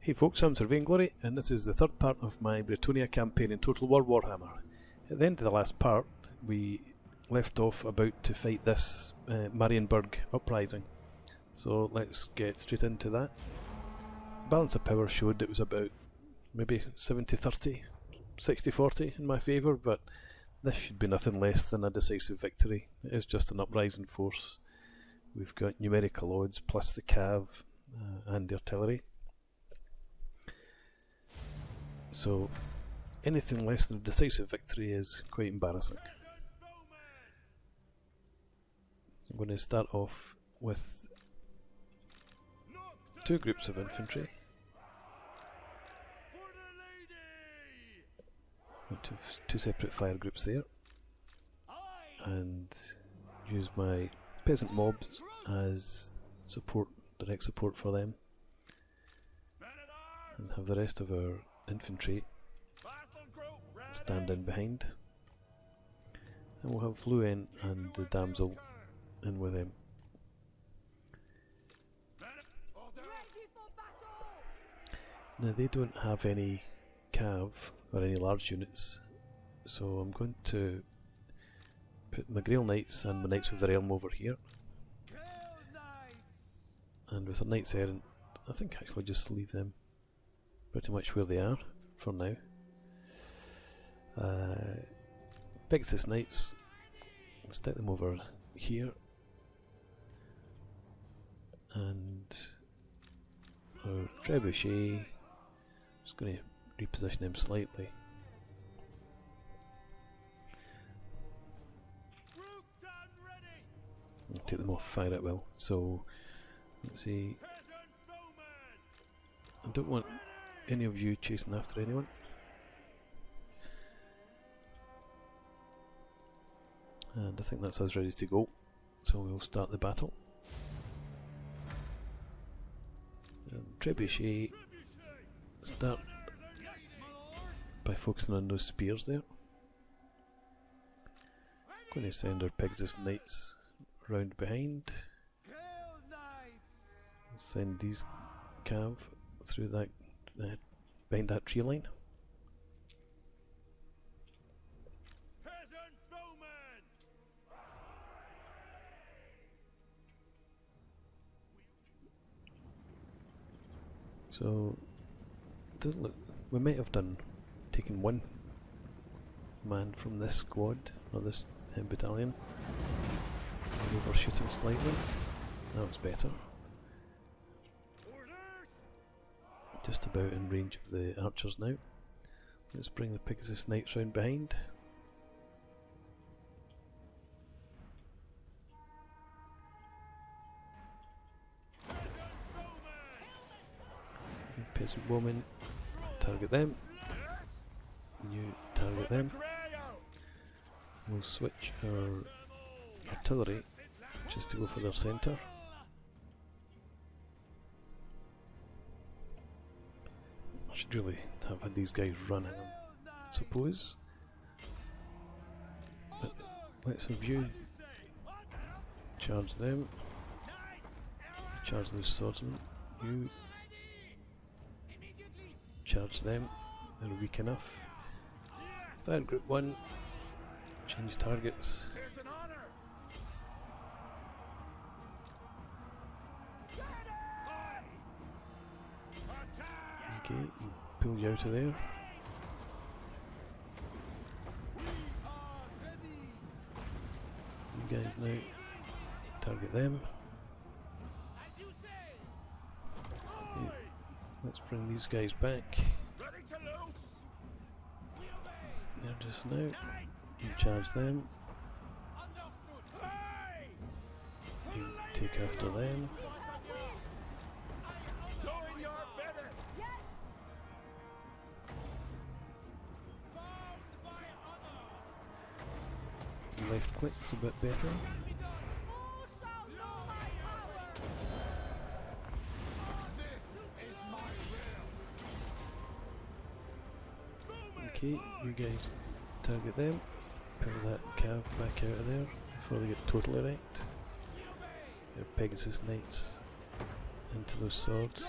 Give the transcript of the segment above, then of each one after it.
Hey folks, I'm Sir Vainglory, and this is the third part of my Bretonnia Campaign in Total War Warhammer. At the end of the last part, we left off about to fight this Marienburg uprising. So let's get straight into that. Balance of power showed it was about maybe 70-30, 60-40 in my favour, but this should be nothing less than a decisive victory. It is just an uprising force. We've got numerical odds plus the cav and the artillery. So anything less than a decisive victory is quite embarrassing. I'm going to start off with two groups of infantry. Two separate fire groups there, and use my peasant mobs as support, direct support for them, and have the rest of our infantry stand in behind, and we'll have Louen and the damsel in with him. Now they don't have any cav or any large units, so I'm going to put my Grail Knights and my Knights of the Realm over here, and with the Knights Errant I think actually just leave them pretty much where they are for now. Pegasus Knights, stick them over here, and our Trebuchet, just going to reposition them slightly. And take them off fire at will. So let's see. I don't want any of you chasing after anyone. And I think that's us ready to go. So we'll start the battle. Trebuchet, start by focusing on those spears there. Going to send our Pegasus Knights round behind. Send these cav through that behind that tree line. So it doesn't look, we might have taken one man from this squad or this battalion and overshoot him slightly. That was better. Just about in range of the archers now. Let's bring the Pegasus Knights round behind. Peasant woman, target them. You target them. We'll switch our artillery just to go for their centre. I should really have had these guys running, I suppose. But let's have you charge them. Charge those swordsmen. You charge them. They're weak enough. Fire group 1. Change targets. Okay, pull you out of there. You guys now target them. Okay, let's bring these guys back. There just now. You charge them. You take after them. Left click's a bit better. Okay, you guys target them. Pull that cav back out of there before they get totally wrecked. Your Pegasus Knights into those swords.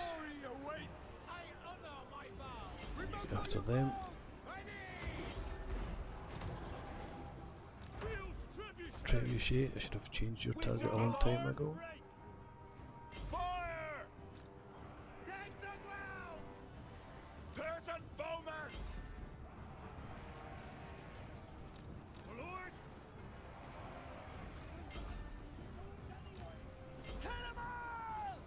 Get after them. Trebuchet, I should have changed your target a long time ago. Fire! Take the ground! Peasant bowman! Lord! Kill 'em all!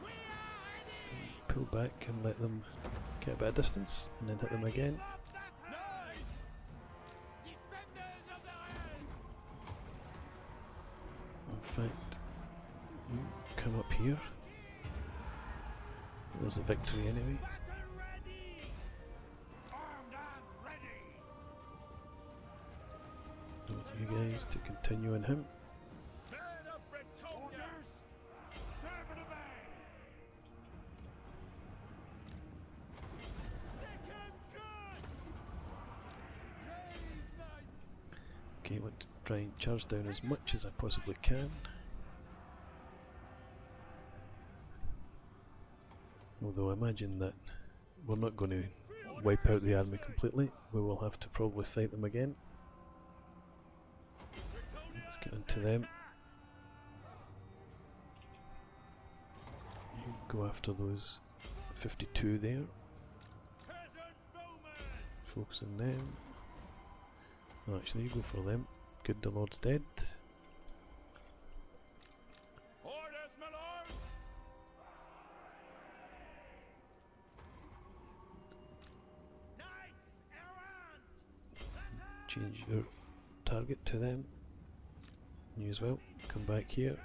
We are ready! Pull back and let them get a bit of distance, and then hit them again. In fact, you come up here. There's a victory anyway. I want you guys to continue on him. Men of Bretonnia, serve and obey. Stick him good. Brave knights. Okay, I want to try and charge down as much as I possibly can. Although I imagine that we're not going to wipe out the army completely, we will have to probably fight them again. Let's get into them. You go after those 52 there. Focus on them. Oh, actually, you go for them. Good, the Lord's dead. Orders, my lord. Knights errant. Change your target to them. You as well. Come back here.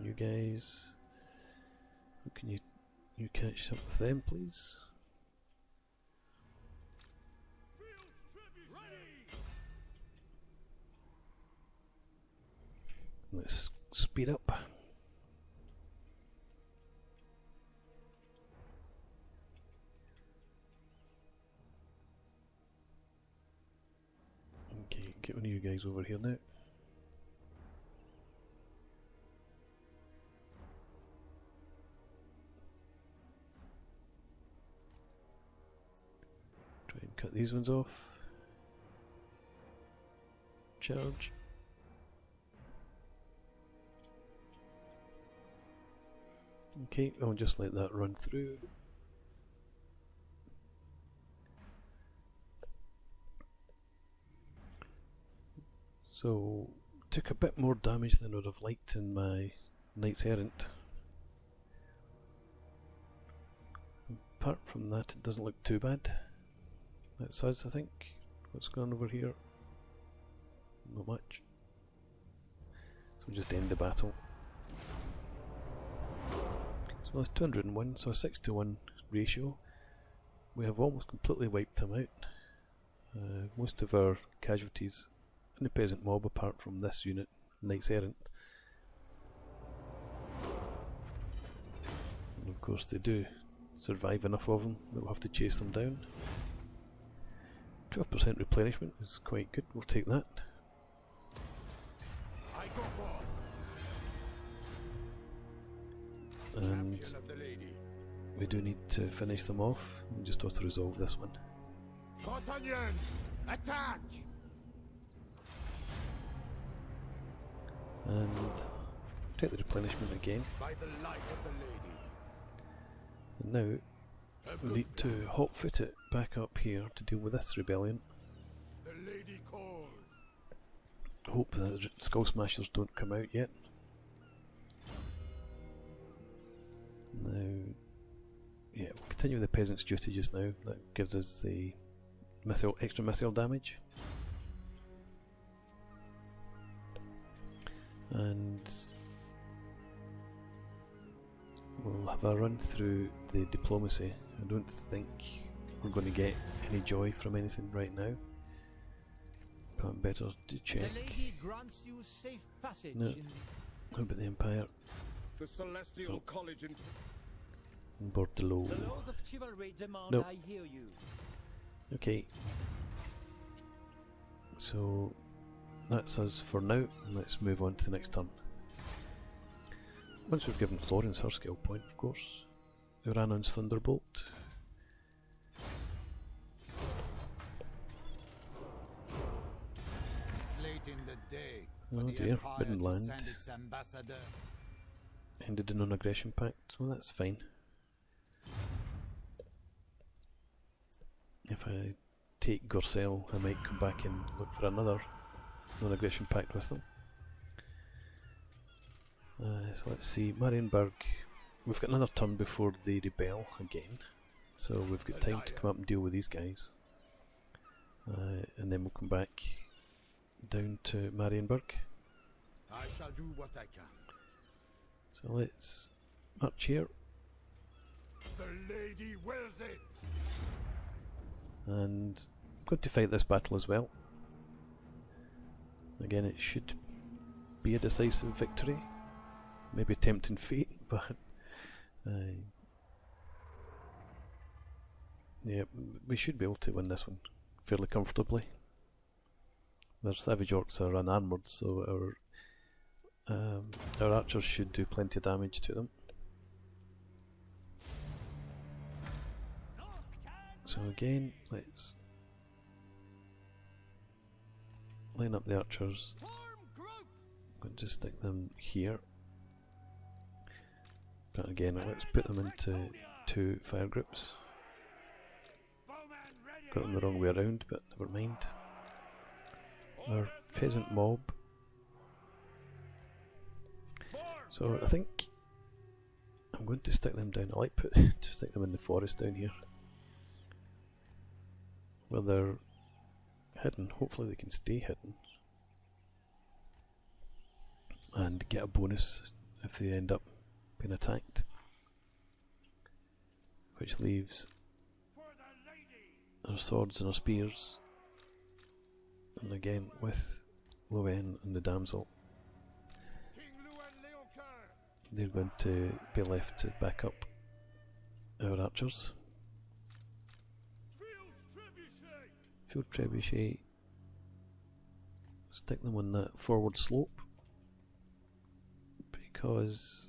You guys. Can you catch up with them, please? Let's speed up. Okay, get one of you guys over here now. Try and cut these ones off. Charge. Okay, I'll just let that run through. So, took a bit more damage than I would have liked in my Knights Errant. Apart from that, it doesn't look too bad. That's us, I think. What's going on over here? Not much. So we'll just end the battle. So that's 201, so a 6-to-1 ratio. We have almost completely wiped him out. Most of our casualties in the peasant mob, apart from this unit, Knights Errant. And of course they do survive enough of them that we'll have to chase them down. 12% replenishment is quite good, we'll take that. I go forth. And we do need to finish them off. We just have to resolve this one. Bretonians, attack! And take the replenishment again. By the light of the lady. And now we need to hot foot it back up here to deal with this rebellion. The lady calls. Hope that Skullsmashers don't come out yet. Now, yeah, we'll continue with the peasant's duty just now. That gives us the missile, extra missile damage. And we'll have a run through the diplomacy. I don't think we're going to get any joy from anything right now. But better to check. The lady grants you safe passage. No. How about the Empire? The Celestial College in Bordello. The laws of chivalry demand Nope. I hear you. Okay. So that's us for now. Let's move on to the next turn. Once we've given Florence her skill point, of course. Uranon's Thunderbolt. day Oh for the dear, Empire Bidden to land. send its ambassador. Ended a non-aggression pact, well that's fine. If I take Gorcel, I might come back and look for another non-aggression pact with them. So let's see, Marienburg, we've got another turn before they rebel again, so we've got time to come up and deal with these guys. And then we'll come back down to Marienburg. I shall do what I can. So let's march here. The lady wills it. And I'm going to fight this battle as well. Again, it should be a decisive victory. Maybe tempting fate, but yeah, we should be able to win this one fairly comfortably. Their Savage Orcs are unarmoured, so our archers should do plenty of damage to them. So again, let's line up the archers. I'm going to stick them here. But again, let's put them into 2 fire groups. Got them the wrong way around, but never mind. Our peasant mob. So I think I'm going to stick them down. I like to stick them in the forest down here, where they're hidden. Hopefully they can stay hidden and get a bonus if they end up being attacked, which leaves our swords and our spears, and again with Louen and the damsel, King Louen Leoncouer. they're going to be left to back up our archers. Field trebuchet, stick them on that forward slope, because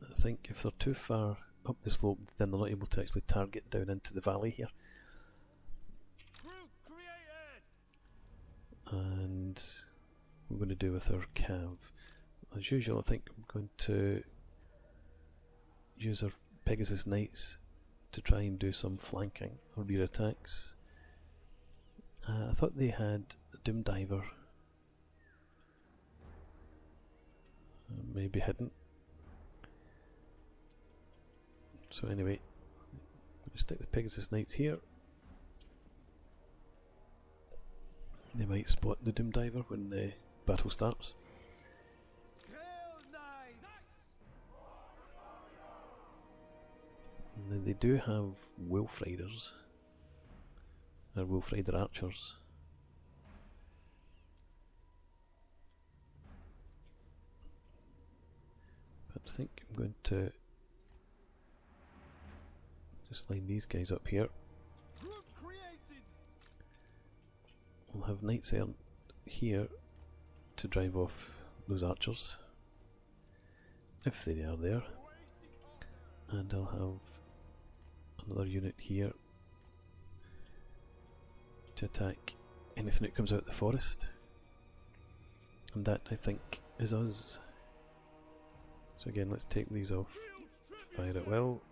I think if they're too far up the slope then they're not able to actually target down into the valley here. And we're going to do with our cav. As usual, I think I'm going to use our Pegasus Knights to try and do some flanking or rear attacks. I thought they had a Doom Diver, maybe hidden. So anyway, I'm going to stick the Pegasus Knights here. They might spot the Doom Diver when the battle starts. And then they do have Wolf Riders, or Wolf Rider archers. But I think I'm going to just line these guys up here. We'll have Knights Errant here to drive off those archers, if they are there, and I'll have another unit here to attack anything that comes out of the forest, and that I think is us. So again, let's take these off, fire it well.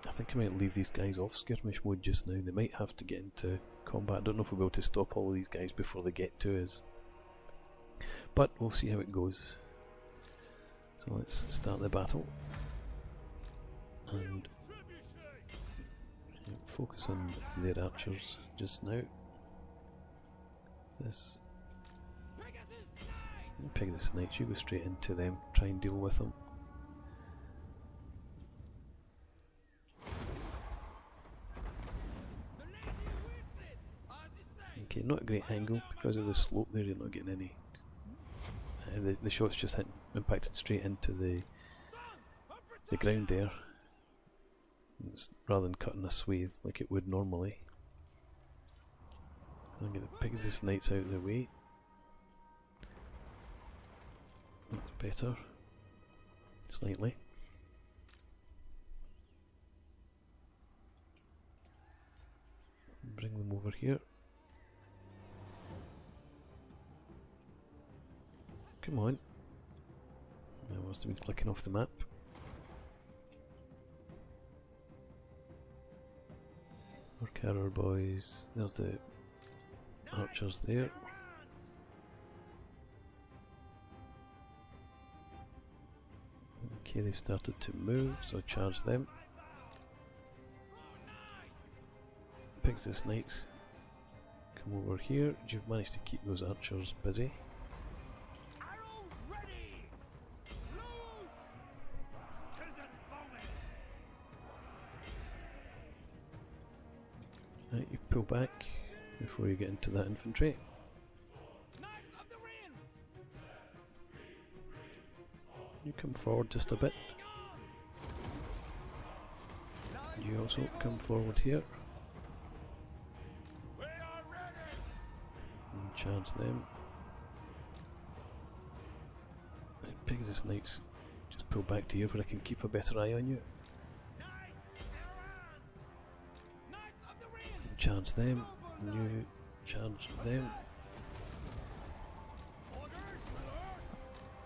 I think I might leave these guys off skirmish mode just now. They might have to get into combat. I don't know if we'll be able to stop all of these guys before they get to us, but we'll see how it goes. So let's start the battle and focus on their archers just now. This Pegasus Knights, you go straight into them, try and deal with them. Okay, not a great angle because of the slope there. You're not getting any. The shots just impacted straight into the ground there, rather than cutting a swathe like it would normally. I'll get the Pegasus Knights out of the way. That's better, slightly. Bring them over here. Come on. I must have been clicking off the map. Our carrier boys. There's the archers there. Okay, they've started to move, so charge them. Pigs and snakes. Come over here. You've managed to keep those archers busy. Arrows ready! Loose! Peasant bowmen! Right, you pull back before you get into that infantry. Knights of the Ring! You come forward just a bit. You also come forward here We are ready! and charge them. And pigs and snakes, just pull back to here where I can keep a better eye on you. Knights, around! Knights of the Ring! And charge them. And you charge them. Orders, my lord?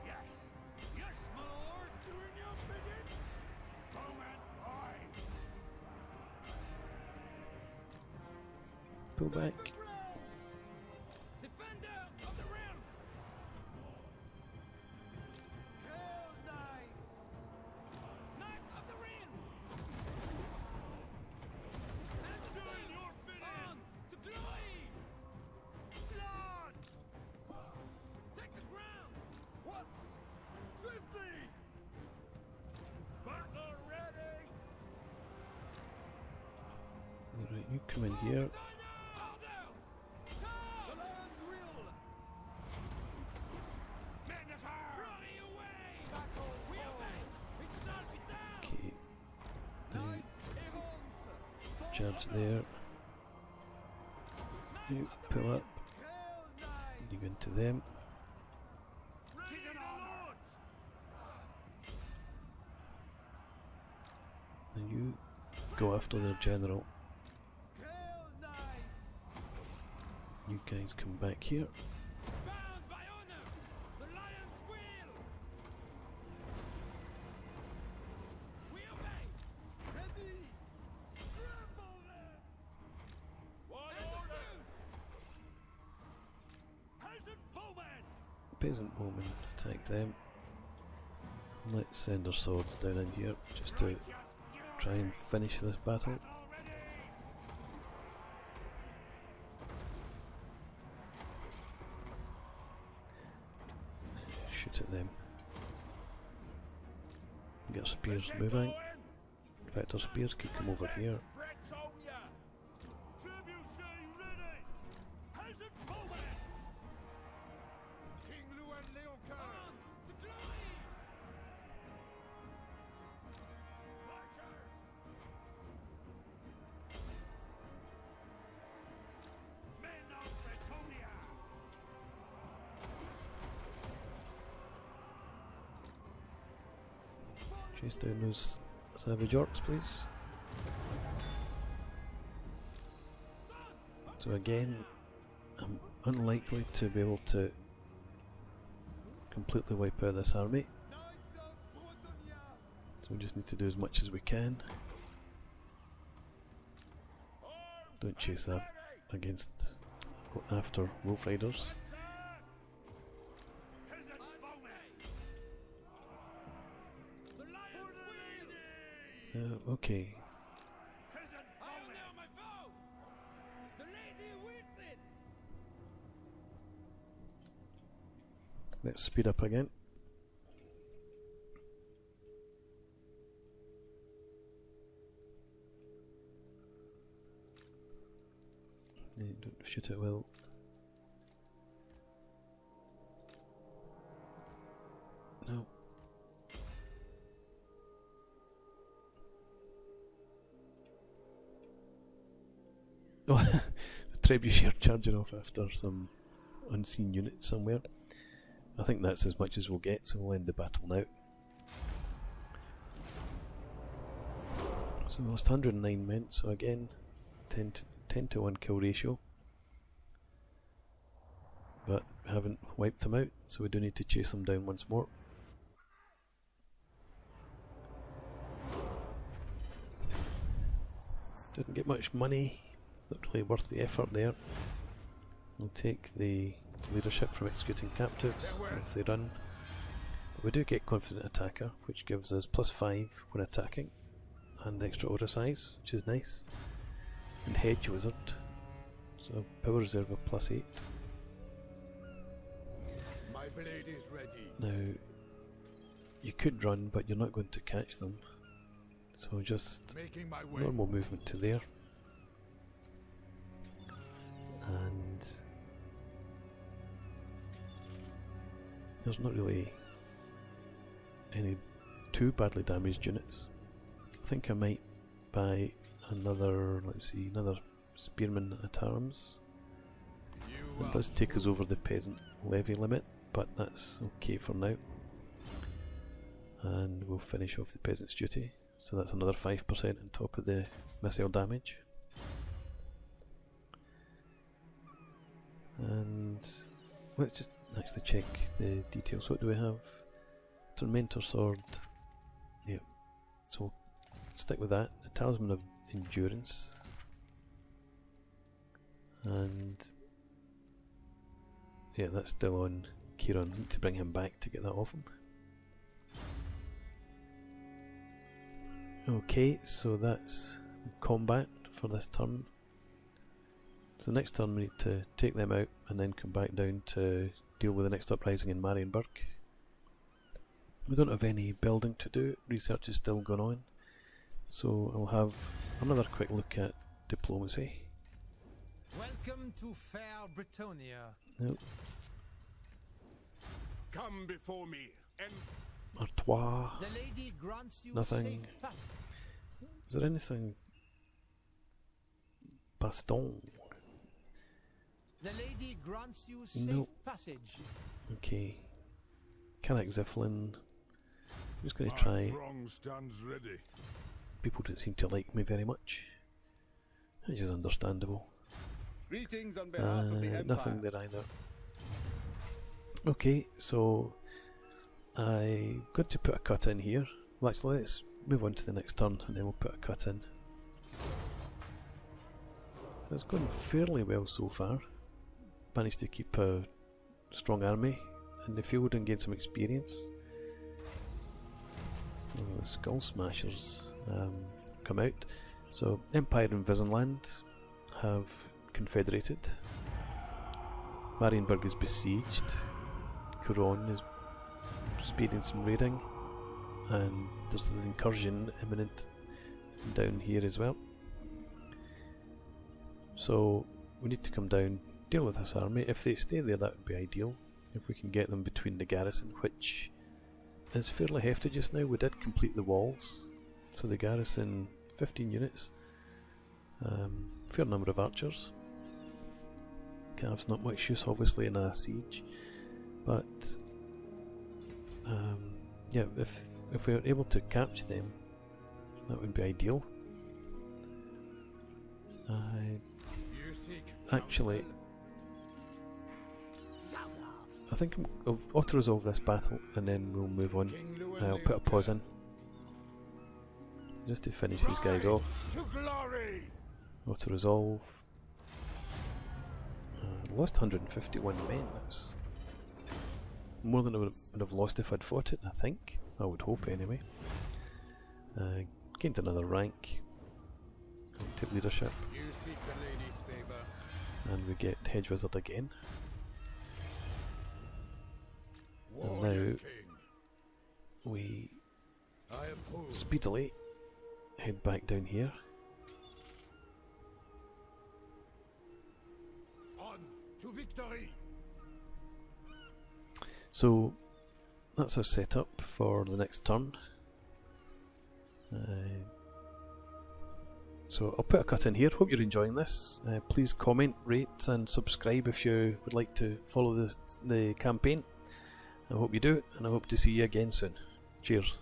Yes. Yes, my lord. Doing your bidding. Bowman, aye. Pull back. Defenders of the realm! Kill knights! Knights of the ring! Doing your bidding! On to glory! Blood! Take the ground! What? Swiftly! Butler ready! Alright, you come in here. Okay. You charge there. You pull up. You go into them. And you go after their general. You guys come back here. Bound by honor, the lion's will. We obey. Ready. Trample them. What order? Peasant bowmen. Peasant bowmen, attack them. Let's send our swords down in here just to try and finish this battle. Already. Shoot at them. Get our spears moving. In fact, our spears could come over here. Bretonnia. Trebuchet ready. Peasant bowmen. King Louen Leoncouer. On to glory. Marchers. Men of Bretonnia. Chase down those savage orcs, please. So again, I'm unlikely to be able to completely wipe out this army. So we just need to do as much as we can. Don't chase that against or after wolf riders. Peasant bowmen. The lion's will. Okay, Peasant bowmen. My foe. The lady wins it. let's speed up again. Don't shoot it well. No. Oh, the trebuchet charging off after some unseen unit somewhere. I think that's as much as we'll get, so we'll end the battle now. So we lost 109 men, so again 10 to 1 kill ratio. but haven't wiped them out, so we do need to chase them down once more. Didn't get much money, not really worth the effort there. We'll take the leadership from executing captives if they run. But we do get confident attacker, which gives us +5 when attacking, and extra order size, which is nice. And hedge wizard, so power reserve of +8. My blade is ready. Now, you could run, but you're not going to catch them. So just Making my way. normal movement to there. And there's not really any too badly damaged units. I think I might buy another, let's see, another spearman at arms. It does take us over the peasant levy limit, but that's okay for now. And we'll finish off the peasant's duty. So that's another 5% on top of the missile damage. And let's just actually check the details. What do we have? Tormentor sword. Yeah. So we'll stick with that. The talisman of endurance. And yeah, that's still on Kieran. Need to bring him back to get that off him. Okay, so that's combat for this turn. So next turn we need to take them out and then come back down to deal with the next uprising in Marienburg. We don't have any building to do, research is still going on. So I'll have another quick look at diplomacy. Welcome to fair Bretonnia. Nope. Come before me and Artois. The lady grants you Nothing. safe passage. Is there anything? Baston. The lady grants you safe Nope. passage. Okay. Carrack Ziflin. I'm just going to My try. throng stands ready. People don't seem to like me very much, which is understandable. greetings on behalf of the Empire. Nothing there either. Okay, so I'm going to put a cut in here. Well, actually, let's move on to the next turn and then we'll put a cut in. So it's going fairly well so far. Managed to keep a strong army in the field and gain some experience. The Skullsmashers come out. So Empire and Visenland have confederated. Marienburg is besieged. Couronne is experiencing raiding, and there's an incursion imminent down here as well. So we need to come down, deal with this army. If they stay there, that would be ideal. If we can get them between the garrison, which is fairly hefty just now. We did complete the walls, so the garrison 15 units, fair number of archers. Cav's not much use obviously in a siege, but yeah, if we are able to catch them, that would be ideal. You seek Actually, counsel? I think I'll auto-resolve this battle and then we'll move on. King Louen I'll put a pause in just to finish these guys off. To glory! Auto-resolve. Lost 151 men. That's more than I would have lost if I'd fought it, I think. I would hope anyway. Gained another rank. Take leadership. You seek the lady's favor. And we get Hedge Wizard again. Warrior now- King. We I approve. speedily head back down here. On to victory! So that's our setup for the next turn. So I'll put a cut in here. Hope you're enjoying this. Please comment, rate and subscribe if you would like to follow the campaign. I hope you do, and I hope to see you again soon. Cheers.